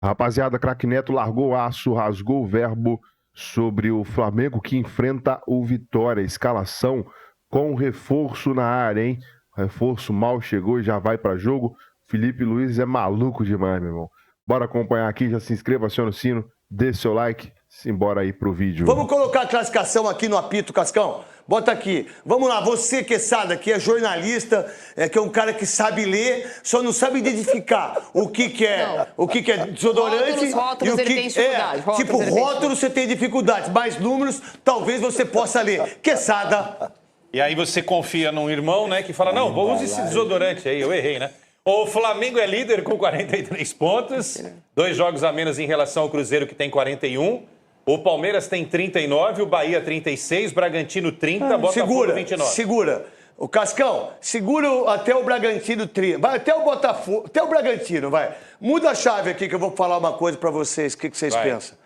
Rapaziada, craque Neto largou o aço, rasgou o verbo sobre o Flamengo que enfrenta o Vitória. Escalação com reforço na área, hein? O reforço mal chegou e já vai para jogo. Felipe Luiz é maluco demais, meu irmão. Bora acompanhar aqui, já se inscreva, aciona o sino, dê seu like, simbora aí pro vídeo. Vamos colocar a classificação aqui no apito, Cascão. Bota aqui. Vamos lá, você, Quesada, que é jornalista, que é um cara que sabe ler, só não sabe identificar o que é desodorante rótulos, e o ele que tem dificuldade. tipo, rótulos você tem dificuldade, mas números talvez você possa ler. Quesada. E aí você confia num irmão, né, que fala, não, vou usar esse desodorante aí, eu errei, né? O Flamengo é líder com 43 pontos, 2 jogos a menos em relação ao Cruzeiro, que tem 41. O Palmeiras tem 39, o Bahia 36, Bragantino 30, Botafogo 29. Segura. O Cascão, segura até o Bragantino 30. Vai até o Botafogo, até o Bragantino, vai. Muda a chave aqui que eu vou falar uma coisa pra vocês. O que vocês pensam?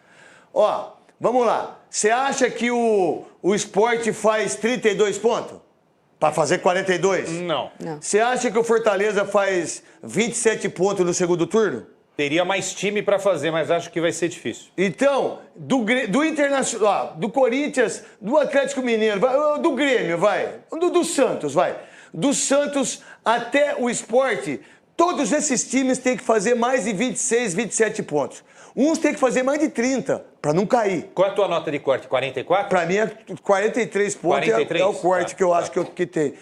Ó, vamos lá. Você acha que o Sport faz 32 pontos? Pra fazer 42? Não. Você acha que o Fortaleza faz 27 pontos no segundo turno? Teria mais time pra fazer, mas acho que vai ser difícil. Então, do Internacional, do Corinthians, do Atlético Mineiro, do Grêmio, vai. Do Santos, vai. Do Santos até o Sport, todos esses times têm que fazer mais de 26, 27 pontos. Uns têm que fazer mais de 30, pra não cair. Qual é a tua nota de corte? 44? Pra mim, 43 pontos 43? É o corte que eu acho que tem.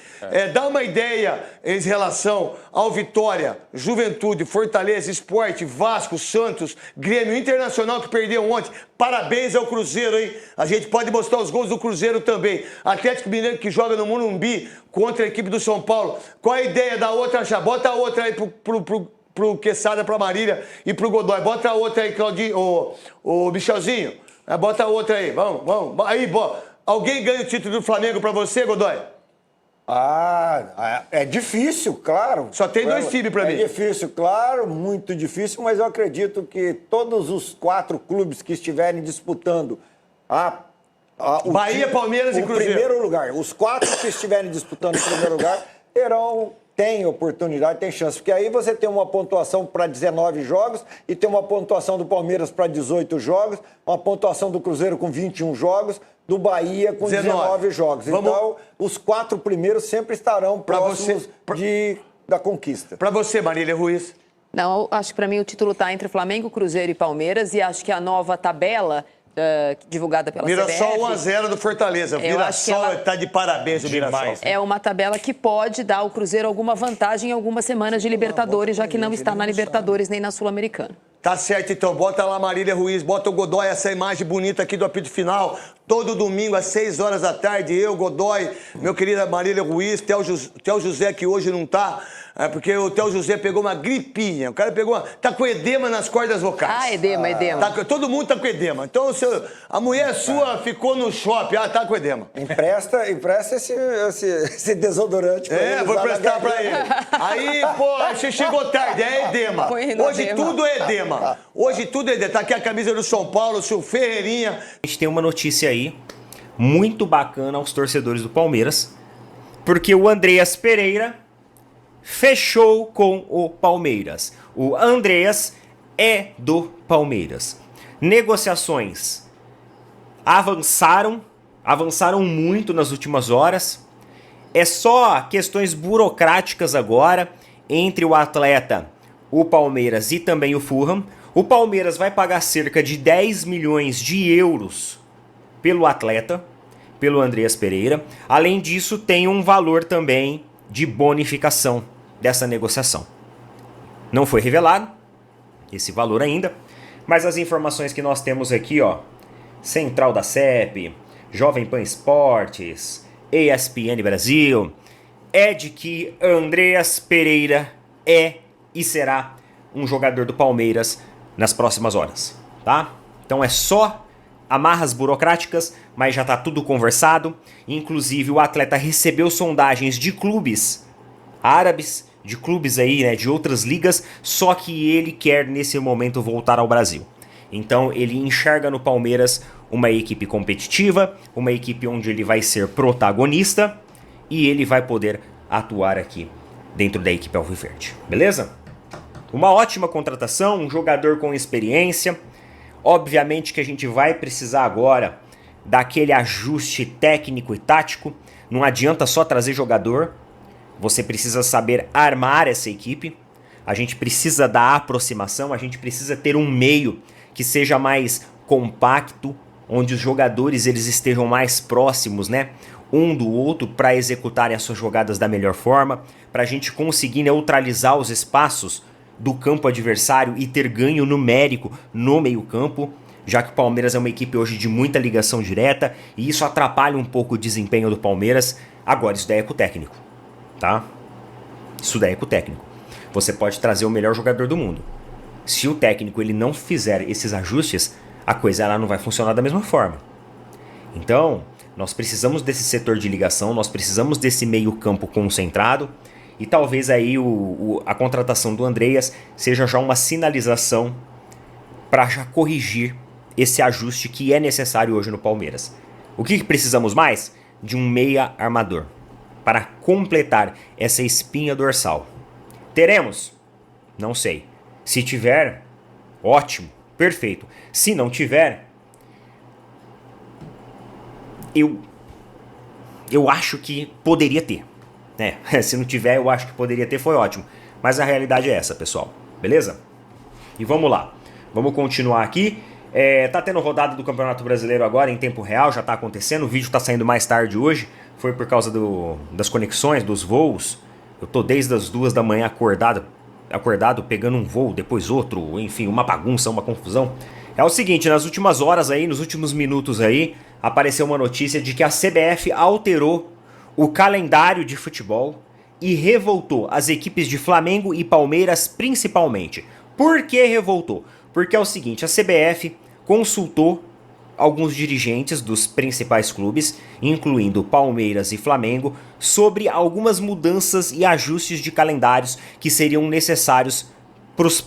Dá uma ideia em relação ao Vitória, Juventude, Fortaleza, Sport, Vasco, Santos, Grêmio, Internacional que perdeu ontem. Parabéns ao Cruzeiro, hein? A gente pode mostrar os gols do Cruzeiro também. Atlético Mineiro que joga no Morumbi contra a equipe do São Paulo. Qual a ideia da outra? Bota a outra aí pro Quesada, pra Marília e pro Godoy. Bota a outra aí, Claudinho, o Michelzinho. Bota a outra aí, vamos. Aí, alguém ganha o título do Flamengo pra você, Godoy? É difícil, claro. Só tem 2 times pra mim. É difícil, claro, muito difícil, mas eu acredito que todos os 4 clubes que estiverem disputando Bahia, Palmeiras e Cruzeiro. O primeiro lugar, os 4 que estiverem disputando o primeiro lugar tem oportunidade, tem chance. Porque aí você tem uma pontuação para 19 jogos e tem uma pontuação do Palmeiras para 18 jogos, uma pontuação do Cruzeiro com 21 jogos, do Bahia com 19 jogos. Então, os 4 primeiros sempre estarão próximos da conquista. Para você, Marília Ruiz. Não, acho que para mim o título está entre Flamengo, Cruzeiro e Palmeiras e acho que a nova tabela divulgada pela CBF... Mirassol 1-0 do Fortaleza. Mirassol está de parabéns o Mirassol. É uma tabela que pode dar ao Cruzeiro alguma vantagem em algumas semanas de Libertadores, já que não está na Libertadores nem na Sul-Americana. Tá certo, então. Bota lá Marília Ruiz, bota o Godoy, essa imagem bonita aqui do apito final. Todo domingo, às 6 horas da tarde, eu, Godoy, meu querido Marília Ruiz, Theo José, que hoje não tá, porque o Theo José pegou uma gripinha. O cara tá com edema nas cordas vocais. Edema. Todo mundo tá com edema. Então, a mulher sua ficou no shopping, tá com edema. Empresta esse desodorante pra ele. Vou prestar pra ele. Aí, você chegou tarde, é edema. Hoje tudo é edema. Hoje tudo é edema. Tá aqui a camisa do São Paulo, o seu Ferreirinha. A gente tem uma notícia aí, muito bacana aos torcedores do Palmeiras, porque o Andreas Pereira fechou com o Palmeiras. O Andreas é do Palmeiras. Negociações avançaram muito nas últimas horas. É só questões burocráticas agora entre o atleta, o Palmeiras e também o Fulham. O Palmeiras vai pagar cerca de 10 milhões de euros pelo atleta, pelo Andreas Pereira. Além disso, tem um valor também de bonificação dessa negociação. Não foi revelado esse valor ainda, mas as informações que nós temos aqui, Central da CEP, Jovem Pan Esportes, ESPN Brasil, é de que Andreas Pereira é e será um jogador do Palmeiras nas próximas horas, tá? Então é só amarras burocráticas, mas já tá tudo conversado. Inclusive o atleta recebeu sondagens de clubes árabes, de clubes aí, né, de outras ligas, só que ele quer nesse momento voltar ao Brasil. Então ele enxerga no Palmeiras uma equipe competitiva, uma equipe onde ele vai ser protagonista e ele vai poder atuar aqui dentro da equipe alviverde, beleza? Uma ótima contratação, um jogador com experiência. Obviamente que a gente vai precisar agora daquele ajuste técnico e tático. Não adianta só trazer jogador, você precisa saber armar essa equipe. A gente precisa da aproximação, a gente precisa ter um meio que seja mais compacto, onde os jogadores eles estejam mais próximos, né, um do outro para executarem as suas jogadas da melhor forma, para a gente conseguir neutralizar os espaços do campo adversário e ter ganho numérico no meio-campo, já que o Palmeiras é uma equipe hoje de muita ligação direta e isso atrapalha um pouco o desempenho do Palmeiras. Agora, isso daí é com o técnico, tá? Isso daí é com o técnico. Você pode trazer o melhor jogador do mundo. Se o técnico ele não fizer esses ajustes, a coisa ela não vai funcionar da mesma forma. Então, nós precisamos desse setor de ligação, nós precisamos desse meio-campo concentrado e talvez aí a contratação do Andreas seja já uma sinalização para já corrigir esse ajuste que é necessário hoje no Palmeiras. O que precisamos mais? De um meia armador para completar essa espinha dorsal. Teremos? Não sei. Se tiver, ótimo, perfeito. Se não tiver, eu acho que poderia ter. Se não tiver, eu acho que poderia ter, foi ótimo. Mas a realidade é essa, pessoal. Beleza? E vamos lá. Vamos continuar aqui. Tá tendo rodada do Campeonato Brasileiro agora em tempo real, já tá acontecendo. O vídeo tá saindo mais tarde hoje. Foi por causa das conexões, dos voos. Eu tô desde as 2 da manhã acordado, pegando um voo, depois outro, enfim, uma bagunça, uma confusão. É o seguinte, nas últimas horas aí, nos últimos minutos aí, apareceu uma notícia de que a CBF alterou o calendário de futebol e revoltou as equipes de Flamengo e Palmeiras principalmente. Por que revoltou? Porque é o seguinte, a CBF consultou alguns dirigentes dos principais clubes, incluindo Palmeiras e Flamengo, sobre algumas mudanças e ajustes de calendários que seriam necessários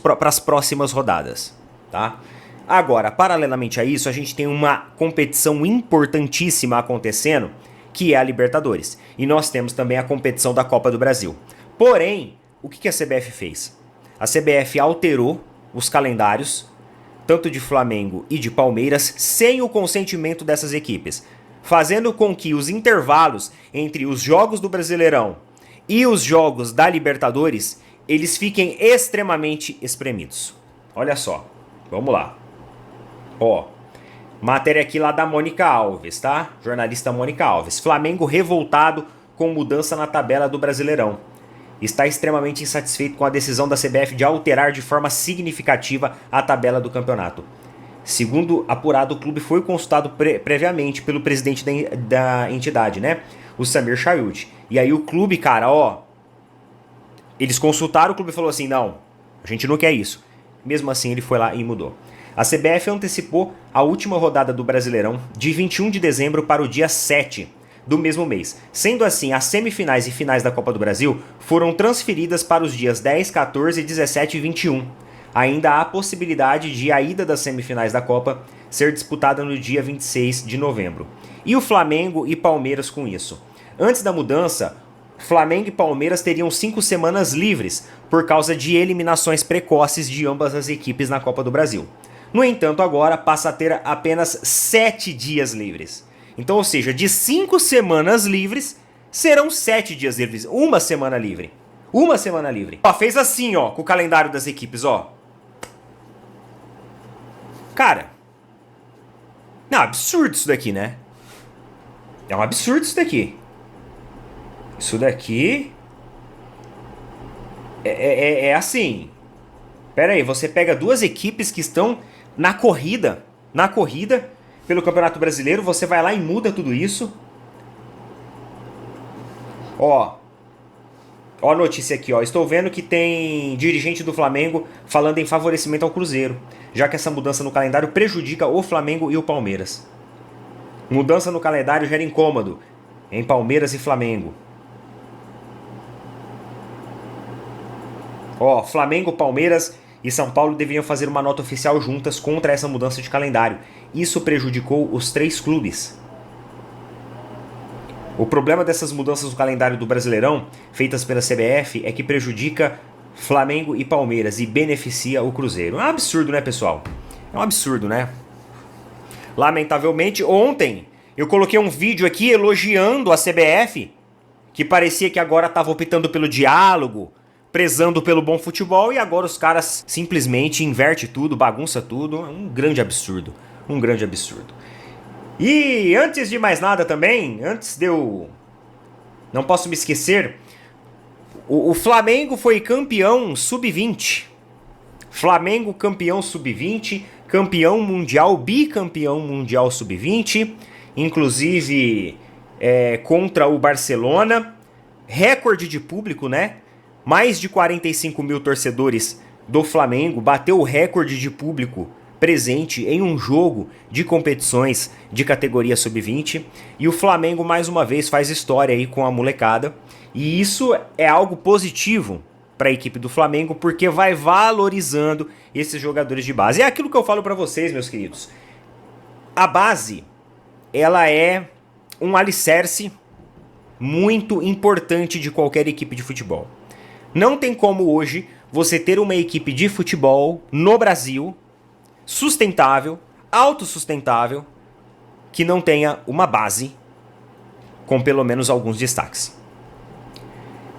para as próximas rodadas, tá? Agora, paralelamente a isso, a gente tem uma competição importantíssima acontecendo, que é a Libertadores. E nós temos também a competição da Copa do Brasil. Porém, o que a CBF fez? A CBF alterou os calendários, tanto de Flamengo e de Palmeiras, sem o consentimento dessas equipes, fazendo com que os intervalos entre os jogos do Brasileirão e os jogos da Libertadores, eles fiquem extremamente espremidos. Olha só, vamos lá. Ó, matéria aqui lá da Mônica Alves, tá? Jornalista Mônica Alves. Flamengo revoltado com mudança na tabela do Brasileirão. Está extremamente insatisfeito com a decisão da CBF de alterar de forma significativa a tabela do campeonato. Segundo apurado, o clube foi consultado previamente pelo presidente da entidade, né? O Samir Chayud. E aí o clube, cara, ó... Eles consultaram, o clube falou assim, não, a gente não quer isso. Mesmo assim, ele foi lá e mudou. A CBF antecipou a última rodada do Brasileirão de 21 de dezembro para o dia 7 do mesmo mês. Sendo assim, as semifinais e finais da Copa do Brasil foram transferidas para os dias 10, 14, 17 e 21. Ainda há a possibilidade de a ida das semifinais da Copa ser disputada no dia 26 de novembro. E o Flamengo e Palmeiras com isso? Antes da mudança, Flamengo e Palmeiras teriam 5 semanas livres por causa de eliminações precoces de ambas as equipes na Copa do Brasil. No entanto, agora passa a ter apenas 7 dias livres. Então, ou seja, de 5 semanas livres, serão 7 dias livres. Uma semana livre. Uma semana livre. Ó, fez assim, ó, com o calendário das equipes, ó. Cara, é um absurdo isso daqui, né? É um absurdo isso daqui. Isso daqui... É assim... Pera aí, você pega 2 equipes que estão na corrida pelo Campeonato Brasileiro, você vai lá e muda tudo isso. Ó a notícia aqui, ó. Estou vendo que tem dirigente do Flamengo falando em favorecimento ao Cruzeiro, já que essa mudança no calendário prejudica o Flamengo e o Palmeiras. Mudança no calendário gera incômodo em Palmeiras e Flamengo. Ó, Flamengo, Palmeiras e São Paulo deveriam fazer uma nota oficial juntas contra essa mudança de calendário. Isso prejudicou os 3 clubes. O problema dessas mudanças no calendário do Brasileirão, feitas pela CBF, é que prejudica Flamengo e Palmeiras e beneficia o Cruzeiro. É um absurdo, né, pessoal? É um absurdo, né? Lamentavelmente, ontem eu coloquei um vídeo aqui elogiando a CBF, que parecia que agora estava optando pelo diálogo, prezando pelo bom futebol, e agora os caras simplesmente invertem tudo, bagunça tudo. É um grande absurdo. Um grande absurdo. E antes de mais nada também, antes de eu... Não posso me esquecer, o Flamengo foi campeão sub-20. Flamengo campeão sub-20, campeão mundial, bicampeão mundial sub-20, inclusive contra o Barcelona. Recorde de público, né? Mais de 45 mil torcedores do Flamengo, bateu o recorde de público presente em um jogo de competições de categoria sub-20. E o Flamengo mais uma vez faz história aí com a molecada. E isso é algo positivo para a equipe do Flamengo, porque vai valorizando esses jogadores de base. É aquilo que eu falo para vocês, meus queridos. A base, ela é um alicerce muito importante de qualquer equipe de futebol. Não tem como hoje você ter uma equipe de futebol no Brasil sustentável, autossustentável, que não tenha uma base com pelo menos alguns destaques.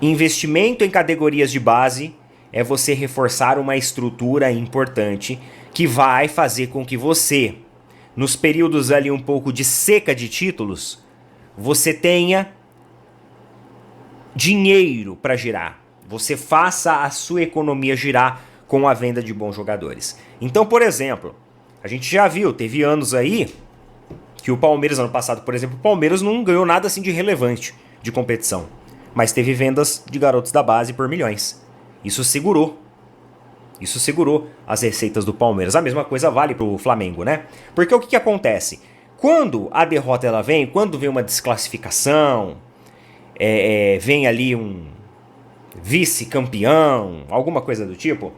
Investimento em categorias de base é você reforçar uma estrutura importante que vai fazer com que você, nos períodos ali um pouco de seca de títulos, você tenha dinheiro para girar. Você faça a sua economia girar com a venda de bons jogadores. Então, por exemplo, a gente já viu, teve anos aí que o Palmeiras, ano passado, por exemplo, o Palmeiras não ganhou nada assim de relevante de competição, mas teve vendas de garotos da base por milhões. Isso segurou as receitas do Palmeiras. A mesma coisa vale pro Flamengo, né? Porque o que acontece? Quando a derrota ela vem, quando vem uma desclassificação, vem ali um vice-campeão, alguma coisa do tipo,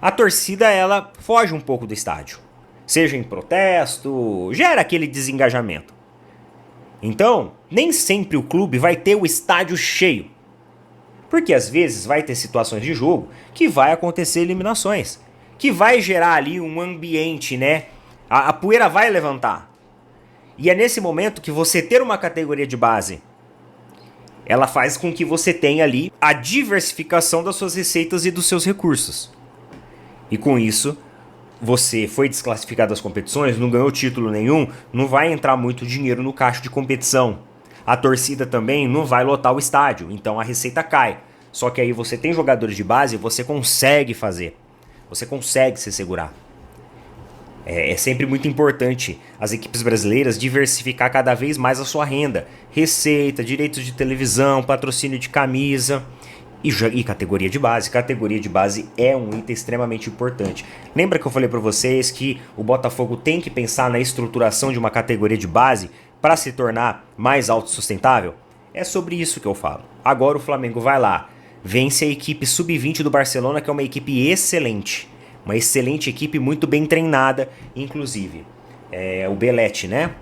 a torcida ela foge um pouco do estádio. Seja em protesto, gera aquele desengajamento. Então, nem sempre o clube vai ter o estádio cheio. Porque às vezes vai ter situações de jogo que vai acontecer eliminações, que vai gerar ali um ambiente, né? A poeira vai levantar. E é nesse momento que você ter uma categoria de base, ela faz com que você tenha ali a diversificação das suas receitas e dos seus recursos. E com isso, você foi desclassificado das competições, não ganhou título nenhum, não vai entrar muito dinheiro no caixa de competição. A torcida também não vai lotar o estádio, então a receita cai. Só que aí você tem jogadores de base, você consegue fazer. Você consegue se segurar. É sempre muito importante as equipes brasileiras diversificar cada vez mais a sua renda. Receita, direitos de televisão, patrocínio de camisa e categoria de base. Categoria de base é um item extremamente importante. Lembra que eu falei para vocês que o Botafogo tem que pensar na estruturação de uma categoria de base para se tornar mais autossustentável? É sobre isso que eu falo. Agora o Flamengo vai lá, vence a equipe sub-20 do Barcelona, que é uma equipe excelente. Uma excelente equipe, muito bem treinada, inclusive. O Belletti, né?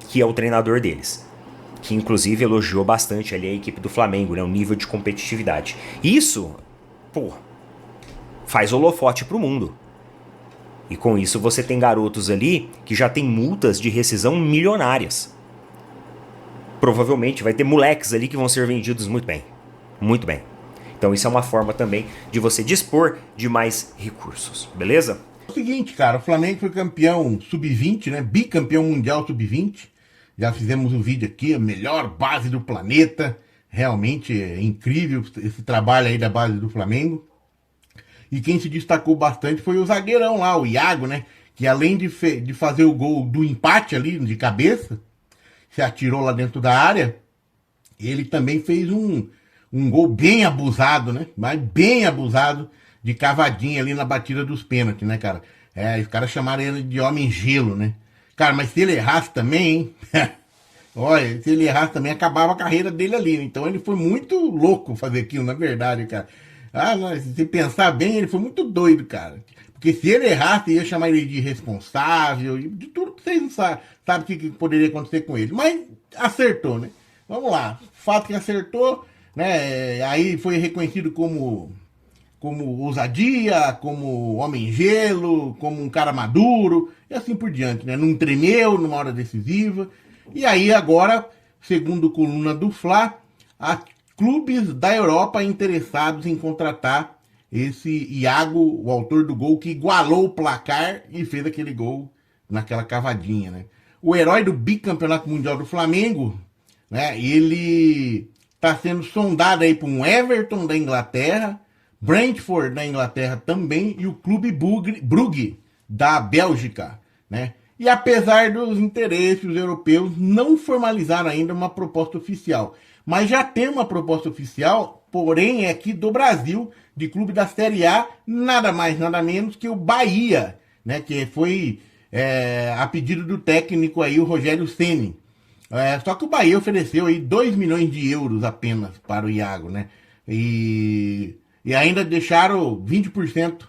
Que é o treinador deles. Que inclusive elogiou bastante ali a equipe do Flamengo, né? O nível de competitividade. Isso, faz holofote pro mundo. E com isso você tem garotos ali que já tem multas de rescisão milionárias. Provavelmente vai ter moleques ali que vão ser vendidos muito bem. Muito bem. Então isso é uma forma também de você dispor de mais recursos, beleza? É o seguinte, cara, o Flamengo foi campeão sub-20, né? Bicampeão mundial sub-20. Já fizemos um vídeo aqui, a melhor base do planeta. Realmente é incrível esse trabalho aí da base do Flamengo. E quem se destacou bastante foi o zagueirão lá, o Iago, né? Que além de fazer o gol do empate ali de cabeça, se atirou lá dentro da área, ele também fez um gol bem abusado, né? Mas bem abusado, de cavadinha ali na batida dos pênaltis, né, cara? Os caras chamaram ele de homem gelo, né? Cara, mas se ele errasse também, hein? Olha, se ele errasse também, acabava a carreira dele ali. Né? Então ele foi muito louco fazer aquilo, na verdade, cara. Mas se pensar bem, ele foi muito doido, cara. Porque se ele errasse, ia chamar ele de irresponsável, de tudo que vocês não sabem o que poderia acontecer com ele. Mas acertou, né? Vamos lá. Fato que acertou, né? Aí foi reconhecido como como ousadia, como homem-gelo, como um cara maduro, e assim por diante, né? Não tremeu numa hora decisiva. E aí agora, segundo coluna do Fla, há clubes da Europa interessados em contratar esse Iago, o autor do gol que igualou o placar e fez aquele gol naquela cavadinha, né? O herói do bicampeonato mundial do Flamengo, né? Ele está sendo sondado aí por um Everton da Inglaterra, Brentford da Inglaterra também e o Clube Brugge da Bélgica, né? E apesar dos interesses europeus, não formalizaram ainda uma proposta oficial. Mas já tem uma proposta oficial, porém é aqui do Brasil, de clube da Série A, nada mais, nada menos que o Bahia, né? Que foi a pedido do técnico aí, o Rogério Ceni. Só que o Bahia ofereceu aí 2 milhões de euros apenas para o Iago, né? E ainda deixaram 20%,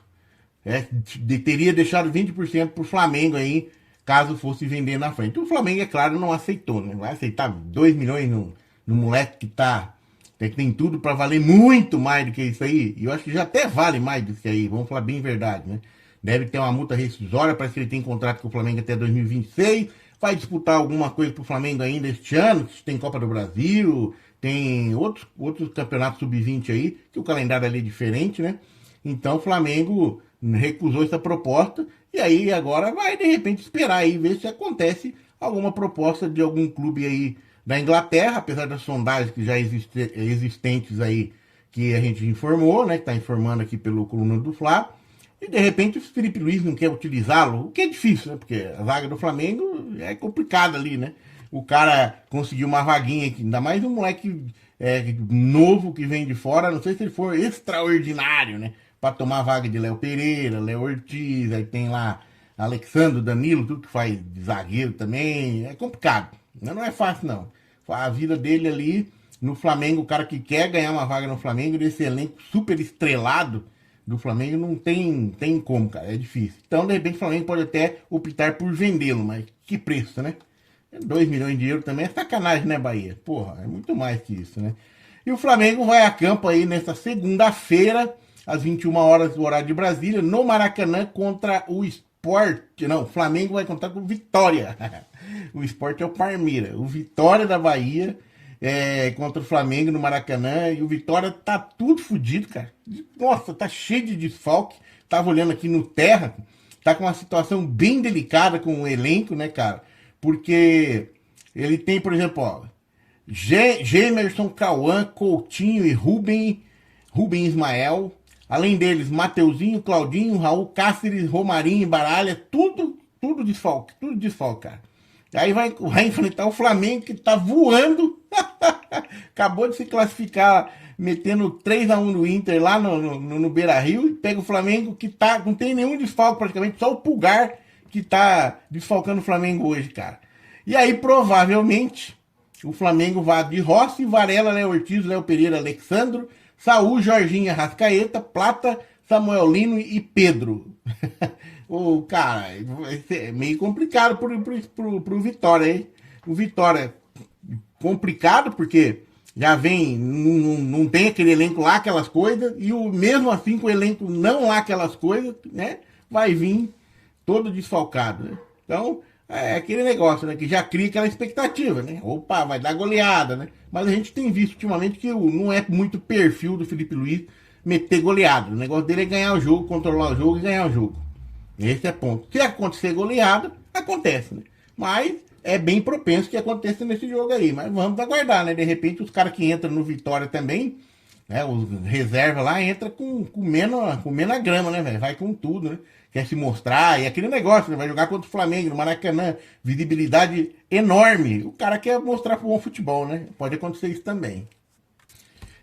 teria deixado 20% para o Flamengo aí, caso fosse vender na frente. O Flamengo, é claro, não aceitou, né? Vai aceitar 2 milhões no moleque que tem tudo para valer muito mais do que isso aí. E eu acho que já até vale mais do que aí, vamos falar bem a verdade, né? Deve ter uma multa rescisória, parece que ele tem contrato com o Flamengo até 2026, vai disputar alguma coisa pro Flamengo ainda este ano, tem Copa do Brasil, tem outros campeonatos sub-20 aí, que o calendário ali é diferente, né? Então o Flamengo recusou essa proposta, e aí agora vai de repente esperar aí, ver se acontece alguma proposta de algum clube aí da Inglaterra, apesar das sondagens que já existentes aí, que a gente informou, né? Que tá informando aqui pelo coluna do Fla. E de repente o Felipe Luiz não quer utilizá-lo, o que é difícil, né? Porque a vaga do Flamengo é complicada ali, né? O cara conseguiu uma vaguinha aqui, ainda mais um moleque novo que vem de fora, não sei se ele for extraordinário, né? Para tomar a vaga de Léo Pereira, Léo Ortiz, aí tem lá Alexandre Danilo, tudo que faz de zagueiro também, é complicado, não é fácil não. A vida dele ali no Flamengo, o cara que quer ganhar uma vaga no Flamengo, desse elenco super estrelado do Flamengo, não tem como, cara, é difícil. Então, de repente, o Flamengo pode até optar por vendê-lo, mas que preço, né? 2 milhões de euros também é sacanagem, né, Bahia? Porra, é muito mais que isso, né? E o Flamengo vai a campo aí nesta segunda-feira, às 21 horas do horário de Brasília, no Maracanã contra o Sport. Não, o Flamengo vai contar com o Vitória. O Sport é o Palmeiras. O Vitória da Bahia contra o Flamengo no Maracanã. E o Vitória tá tudo fodido, cara. Nossa, tá cheio de desfalque. Tava olhando aqui no Terra. Tá com uma situação bem delicada com o elenco, né, cara? Porque ele tem, por exemplo, ó, Gemerson, Cauã, Coutinho e Rubem Ismael. Além deles, Mateuzinho, Claudinho, Raul, Cáceres, Romarinho, Baralha, tudo desfalque, cara. Aí vai enfrentar o Flamengo, que tá voando. Acabou de se classificar, metendo 3-1 no Inter lá no Beira-Rio. E pega o Flamengo, que não tem nenhum desfalque praticamente, só o Pulgar que tá desfalcando o Flamengo hoje, cara. E aí, provavelmente, o Flamengo vai de Rossi, Varela, Léo Ortiz, Léo Pereira, Alexandro, Saúl, Jorginho, Arrascaeta, Plata, Samuel Lino e Pedro. Cara, é meio complicado pro Vitória, hein? O Vitória complicado porque já vem, não tem aquele elenco lá, aquelas coisas, e mesmo assim com o elenco não lá aquelas coisas, né? Vai vir todo desfalcado, né? Então, é aquele negócio, né? Que já cria aquela expectativa, né? Opa, vai dar goleada, né? Mas a gente tem visto ultimamente que não é muito perfil do Felipe Luiz meter goleada. O negócio dele é ganhar o jogo, controlar o jogo e ganhar o jogo. Esse é ponto. Se acontecer goleada, acontece, né? Mas é bem propenso que aconteça nesse jogo aí. Mas vamos aguardar, né? De repente, os caras que entram no Vitória também, né? Os reservas lá entram com menos grama, né, velho? Vai com tudo, né? Quer se mostrar, e aquele negócio, né? Vai jogar contra o Flamengo, no Maracanã, visibilidade enorme. O cara quer mostrar bom futebol, né? Pode acontecer isso também.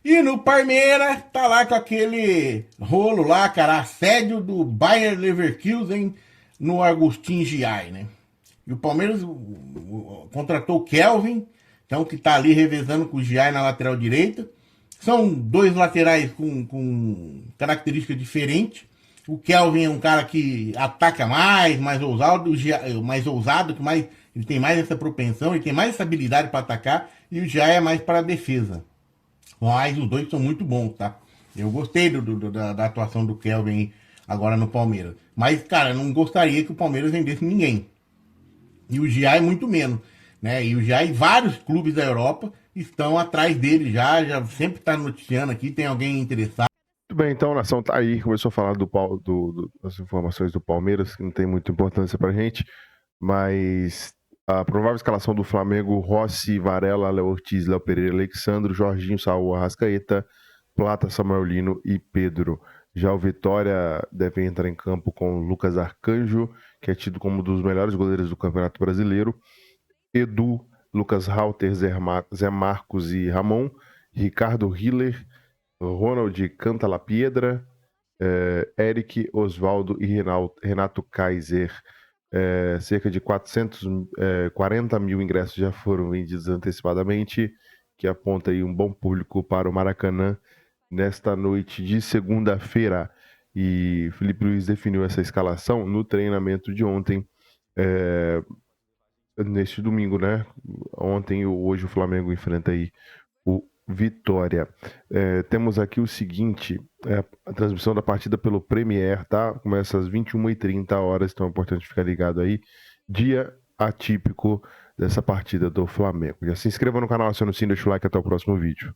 E no Palmeiras, tá lá com aquele rolo lá, cara, assédio do Bayer Leverkusen no Agustin Giai, né? E o Palmeiras contratou o Kelvin, então que tá ali revezando com o Giai na lateral direita. São dois laterais com características diferentes. O Kelvin é um cara que ataca mais ousado, ele tem mais essa propensão, ele tem mais essa habilidade para atacar, e o Giai é mais para a defesa. Mas os dois são muito bons, tá? Eu gostei da atuação do Kelvin agora no Palmeiras. Mas, cara, eu não gostaria que o Palmeiras vendesse ninguém. E o Giai muito menos, né? E o Giai, vários clubes da Europa estão atrás dele já sempre tá noticiando aqui, tem alguém interessado. Muito bem, então a nação tá aí, começou a falar das informações do Palmeiras, que não tem muita importância pra gente, mas a provável escalação do Flamengo: Rossi, Varela, Léo Ortiz, Léo Pereira, Alexandro, Jorginho, Saúl, Arrascaeta, Plata, Samuel Lino e Pedro. Já o Vitória deve entrar em campo com Lucas Arcanjo, que é tido como um dos melhores goleiros do Campeonato Brasileiro, Edu, Lucas Halter, Zé Marcos e Ramon, Ricardo Hiller, Ronald Cantalapiedra, Eric, Osvaldo e Renato Kaiser. Cerca de 440 mil ingressos já foram vendidos antecipadamente, que aponta aí um bom público para o Maracanã nesta noite de segunda-feira. E Felipe Luiz definiu essa escalação no treinamento de ontem, neste domingo, né? Ontem e hoje o Flamengo enfrenta aí o Vitória. Temos aqui o seguinte: a transmissão da partida pelo Premier, tá? Começa às 21h30, então é importante ficar ligado aí. Dia atípico dessa partida do Flamengo. Já se inscreva no canal, acione o sininho, deixa o like, até o próximo vídeo.